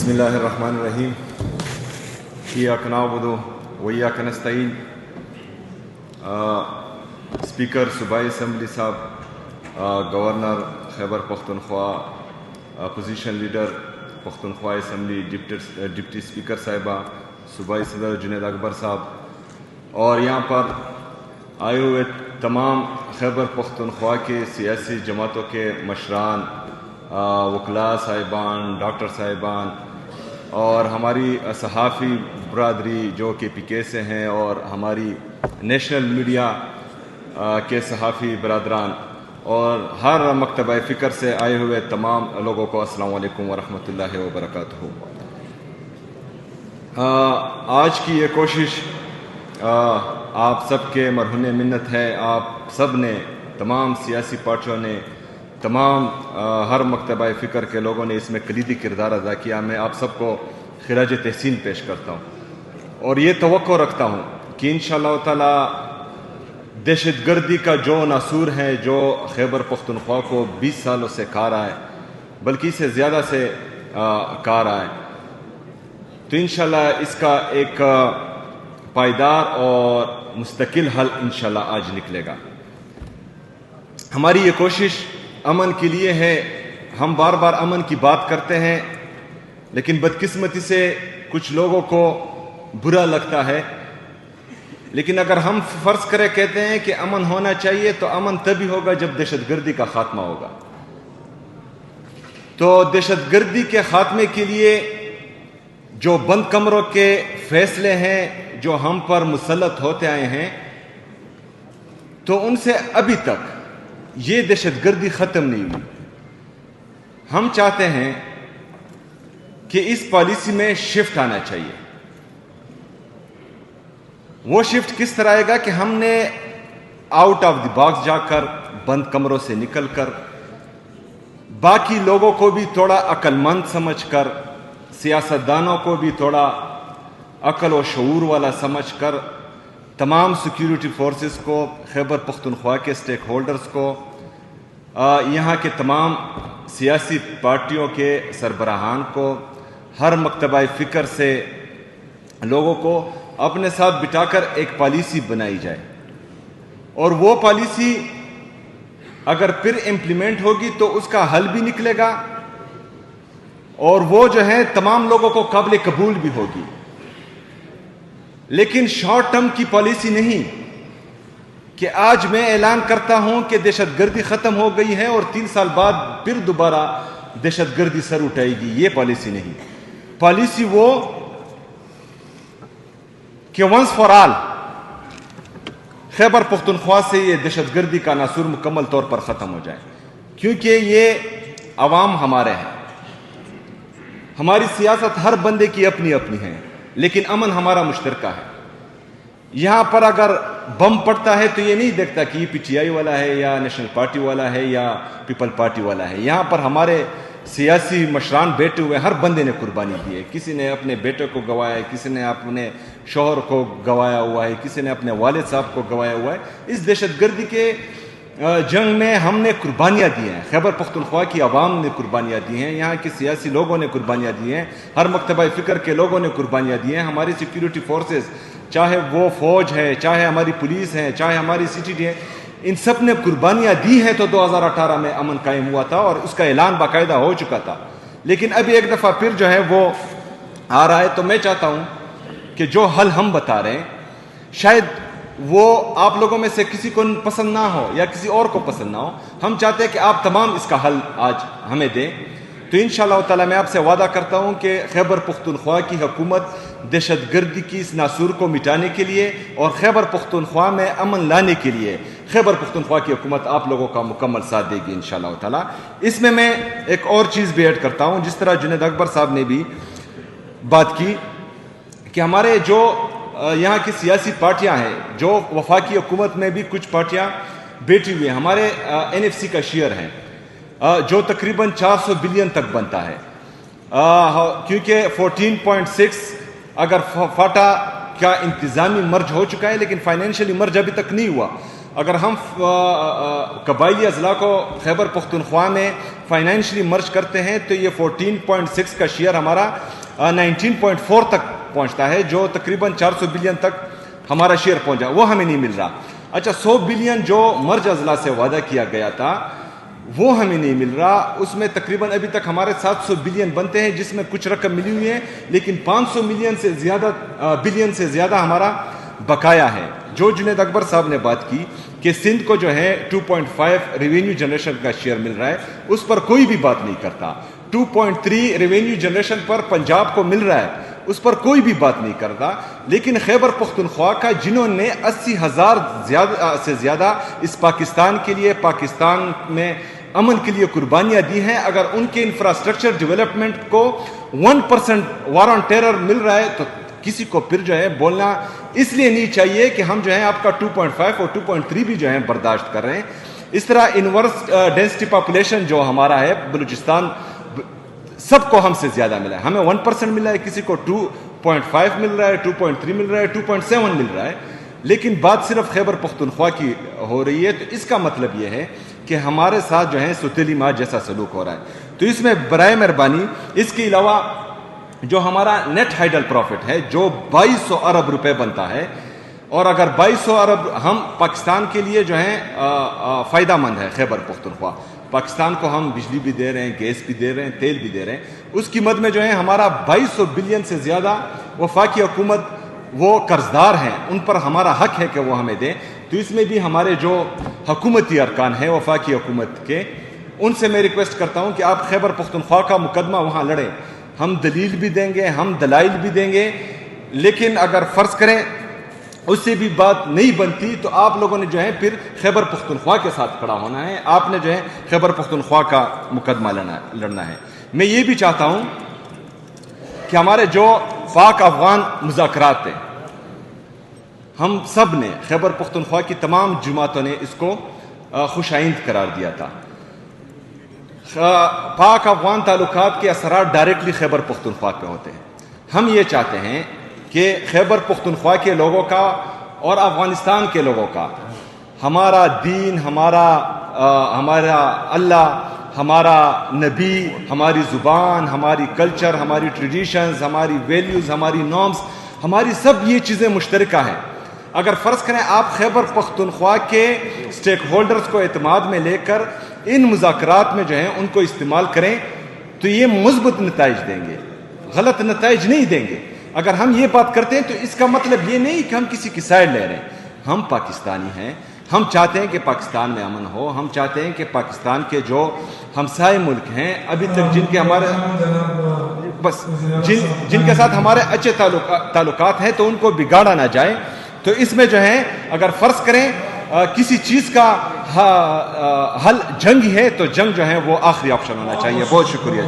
بسم الله الرحمن الرحیم ایاک نعبد و ایاک نستعین. اسپیکر صوبائی اسمبلی صاحب، governor Khyber Pakhtunkhwa, opposition leader Pakhtunkhwa assembly deputy speaker صاحبہ، صوبائی صدر جنید اکبر صاحب، اور یہاں پر آئے ہوئے تمام خیبر پختونخوا کے سیاسی جماعتوں کے مشران، وکلاء صاحبان، ڈاکٹر صاحبان، اور ہماری صحافی برادری جو کہ پی کے سے ہیں، اور ہماری نیشنل میڈیا کے صحافی برادران، اور ہر مکتبہ فکر سے آئے ہوئے تمام لوگوں کو السلام علیکم ورحمۃ اللہ وبرکاتہ. آج کی یہ کوشش آپ سب کے مرہون منت ہے. آپ سب نے، تمام سیاسی پارٹیوں نے، تمام ہر مکتبہ فکر کے لوگوں نے اس میں کلیدی کردار ادا کیا. میں آپ سب کو خراج تحسین پیش کرتا ہوں اور یہ توقع رکھتا ہوں کہ انشاءاللہ تعالی دہشت گردی کا جو ناسور ہے، جو خیبر پختونخوا کو 20 سالوں سے کھا رہا ہے، بلکہ اسے زیادہ سے کھا رہا ہے، تو انشاءاللہ اس کا ایک پائیدار اور مستقل حل انشاءاللہ آج نکلے گا. ہماری یہ کوشش امن کے لیے ہے. ہم بار بار امن کی بات کرتے ہیں، لیکن بدقسمتی سے کچھ لوگوں کو برا لگتا ہے. لیکن اگر ہم فرض کرے کہتے ہیں کہ امن ہونا چاہیے، تو امن تبھی ہوگا جب دہشت گردی کا خاتمہ ہوگا. تو دہشت گردی کے خاتمے کے لیے جو بند کمروں کے فیصلے ہیں جو ہم پر مسلط ہوتے آئے ہیں، تو ان سے ابھی تک یہ دہشت گردی ختم نہیں ہوئی. ہم چاہتے ہیں کہ اس پالیسی میں شفٹ آنا چاہیے. وہ شفٹ کس طرح آئے گا کہ ہم نے آؤٹ آف دی باکس جا کر، بند کمروں سے نکل کر، باقی لوگوں کو بھی تھوڑا عقل مند سمجھ کر، سیاستدانوں کو بھی تھوڑا عقل و شعور والا سمجھ کر، تمام سیکیورٹی فورسز کو، خیبر پختونخوا کے سٹیک ہولڈرز کو، یہاں کے تمام سیاسی پارٹیوں کے سربراہان کو، ہر مکتبہ فکر سے لوگوں کو اپنے ساتھ بٹھا کر ایک پالیسی بنائی جائے. اور وہ پالیسی اگر پھر امپلیمنٹ ہوگی تو اس کا حل بھی نکلے گا، اور وہ جو ہے تمام لوگوں کو قابل قبول بھی ہوگی. لیکن شارٹ ٹرم کی پالیسی نہیں کہ آج میں اعلان کرتا ہوں کہ دہشت گردی ختم ہو گئی ہے اور 3 سال بعد پھر دوبارہ دہشت گردی سر اٹھائے گی. یہ پالیسی نہیں. پالیسی وہ کہ once for all Khyber Pakhtunkhwa سے یہ دہشت گردی کا ناسور مکمل طور پر ختم ہو جائے. کیونکہ یہ عوام ہمارے ہیں. ہماری سیاست ہر بندے کی اپنی اپنی ہے، لیکن امن ہمارا مشترکہ ہے. یہاں پر اگر بم پڑتا ہے تو یہ نہیں دیکھتا کہ یہ پی ٹی آئی والا ہے یا نیشنل پارٹی والا ہے یا پیپل پارٹی والا ہے. یہاں پر ہمارے سیاسی مشران بیٹھے ہوئے، ہر بندے نے قربانی دی ہے. کسی نے اپنے بیٹے کو گوایا ہے، کسی نے اپنے شوہر کو گوایا ہوا ہے، کسی نے اپنے والد صاحب کو گوایا ہوا ہے. اس دہشت گردی کے جنگ میں ہم نے قربانیاں دی ہیں. خیبر پختونخوا کی عوام نے قربانیاں دی ہیں، یہاں کے سیاسی لوگوں نے قربانیاں دی ہیں، ہر مکتبہ فکر کے لوگوں نے قربانیاں دی ہیں. ہماری سیکیورٹی فورسز، چاہے وہ فوج ہے، چاہے ہماری پولیس ہے، چاہے ہماری سی ٹی ڈی ہے، ان سب نے قربانیاں دی ہیں. تو 2018 میں امن قائم ہوا تھا اور اس کا اعلان باقاعدہ ہو چکا تھا. لیکن ابھی ایک دفعہ پھر جو ہے وہ آ رہا ہے. تو میں چاہتا ہوں کہ جو حل ہم بتا رہے ہیں، شاید وہ آپ لوگوں میں سے کسی کو پسند نہ ہو یا کسی اور کو پسند نہ ہو. ہم چاہتے ہیں کہ آپ تمام اس کا حل آج ہمیں دیں. تو انشاءاللہ تعالی میں آپ سے وعدہ کرتا ہوں کہ خیبر پختونخوا کی حکومت دہشت گردی کی اس ناسور کو مٹانے کے لیے اور خیبر پختونخوا میں امن لانے کے لیے خیبر پختونخوا کی حکومت آپ لوگوں کا مکمل ساتھ دے گی انشاءاللہ تعالی. اس میں ایک اور چیز بھی ایڈ کرتا ہوں. جس طرح جنید اکبر صاحب نے بھی بات کی کہ ہمارے جو یہاں کی سیاسی پارٹیاں ہیں، جو وفاقی حکومت میں بھی کچھ پارٹیاں بیٹھی ہوئی ہیں، ہمارے NFC کا شیئر ہیں جو تقریباً 400 بلین تک بنتا ہے. کیونکہ 14.6 اگر فاٹا کا انتظامی مرج ہو چکا ہے، لیکن فائنینشلی مرج ابھی تک نہیں ہوا. اگر ہم قبائلی اضلاع کو خیبر پختونخوا میں فائنینشلی مرج کرتے ہیں تو یہ 14.6 کا شیئر ہمارا 19.4 تک پہنچتا ہے, جو تقریباً 400 بلین تک ہمارا شیئر پہنچا, وہ ہمیں نہیں مل رہا. اچھا 100 بلین جو مرج اضلاع سے وعدہ کیا گیا تھا وہ ہمیں نہیں مل رہا. اس میں تقریباً ابھی تک ہمارے 700 بلین بنتے ہیں, جس میں کچھ رقم ملی ہوئی ہے, لیکن 500 بلین سے زیادہ ہمارا بقایا ہے. جو جنید اکبر صاحب نے بات کی کہ سندھ کو جو ہے 2.5 ریونیو جنریشن کا شیئر مل رہا ہے, اس پر کوئی بھی بات نہیں کرتا. 2.3 ریونیو جنریشن پر پنجاب کو مل رہا ہے, اس پر کوئی بھی بات نہیں کرتا. لیکن خیبر پختونخوا کا جنہوں نے 80,000 سے زیادہ اس پاکستان کے لیے, پاکستان میں امن کے لیے قربانیاں دی ہیں, اگر ان کے انفراسٹرکچر ڈیولپمنٹ کو 1% وار آن ٹیرر مل رہا ہے تو کسی کو پھر جو ہے بولنا اس لیے نہیں چاہیے کہ ہم جو ہے آپ کا 2.5 اور 2.3 بھی جو ہے برداشت کر رہے ہیں. اس طرح انورس ڈینسٹی پاپولیشن جو ہمارا ہے بلوچستان, سب کو ہم سے زیادہ ملا ہے. ہمیں 1% ملا ہے, کسی کو 2.5 مل رہا ہے, 2.3 مل رہا ہے, 2.7 مل رہا ہے. لیکن بات صرف خیبر پختونخوا کی ہو رہی ہے, تو اس کا مطلب یہ ہے کہ ہمارے ساتھ جو ہے ستیلی ماں جیسا سلوک ہو رہا ہے. تو اس میں برائے مہربانی اس کے علاوہ جو ہمارا نیٹ ہائیڈل پروفٹ ہے جو 2200 ارب روپے بنتا ہے, اور اگر 2200 ارب ہم پاکستان کے لیے جو ہے فائدہ مند ہے. خیبر پختونخوا پاکستان کو ہم بجلی بھی دے رہے ہیں, گیس بھی دے رہے ہیں, تیل بھی دے رہے ہیں, اس کی مد میں جو ہے ہمارا 2200 بلین سے زیادہ وفاقی حکومت وہ قرضدار ہیں, ان پر ہمارا حق ہے کہ وہ ہمیں دیں. تو اس میں بھی ہمارے جو حکومتی ارکان ہیں وفاقی حکومت کے, ان سے میں ریکویسٹ کرتا ہوں کہ آپ خیبر پختونخوا کا مقدمہ وہاں لڑیں. ہم دلیل بھی دیں گے, ہم دلائل بھی دیں گے, لیکن اگر فرض کریں اس سے بھی بات نہیں بنتی تو آپ لوگوں نے جو ہے پھر خیبر پختونخوا کے ساتھ کھڑا ہونا ہے, آپ نے جو ہے خیبر پختونخوا کا مقدمہ لڑنا ہے. میں یہ بھی چاہتا ہوں کہ ہمارے جو پاک افغان مذاکرات ہیں, ہم سب نے, خیبر پختونخوا کی تمام جماعتوں نے اس کو خوش آئند قرار دیا تھا. پاک افغان تعلقات کے اثرات ڈائریکٹلی خیبر پختونخوا پہ ہوتے ہیں. ہم یہ چاہتے ہیں کہ خیبر پختونخوا کے لوگوں کا اور افغانستان کے لوگوں کا ہمارا دین, ہمارا اللہ, ہمارا نبی, ہماری زبان, ہماری کلچر, ہماری ٹریڈیشنز, ہماری ویلیوز, ہماری نارمز, ہماری سب یہ چیزیں مشترکہ ہیں. اگر فرض کریں آپ خیبر پختونخوا کے سٹیک ہولڈرز کو اعتماد میں لے کر ان مذاکرات میں جو ہیں ان کو استعمال کریں تو یہ مثبت نتائج دیں گے, غلط نتائج نہیں دیں گے. اگر ہم یہ بات کرتے ہیں تو اس کا مطلب یہ نہیں کہ ہم کسی کی سائڈ لے رہے ہیں. ہم پاکستانی ہیں, ہم چاہتے ہیں کہ پاکستان میں امن ہو, ہم چاہتے ہیں کہ پاکستان کے جو ہمسائے ملک ہیں ابھی تک جن کے ہمارے جن کے ساتھ ہمارے اچھے تعلقات ہیں تو ان کو بگاڑا نہ جائے. تو اس میں جو ہے اگر فرض کریں کسی چیز کا حل جنگ ہے تو جنگ جو ہے وہ آخری آپشن ہونا چاہیے. بہت شکریہ.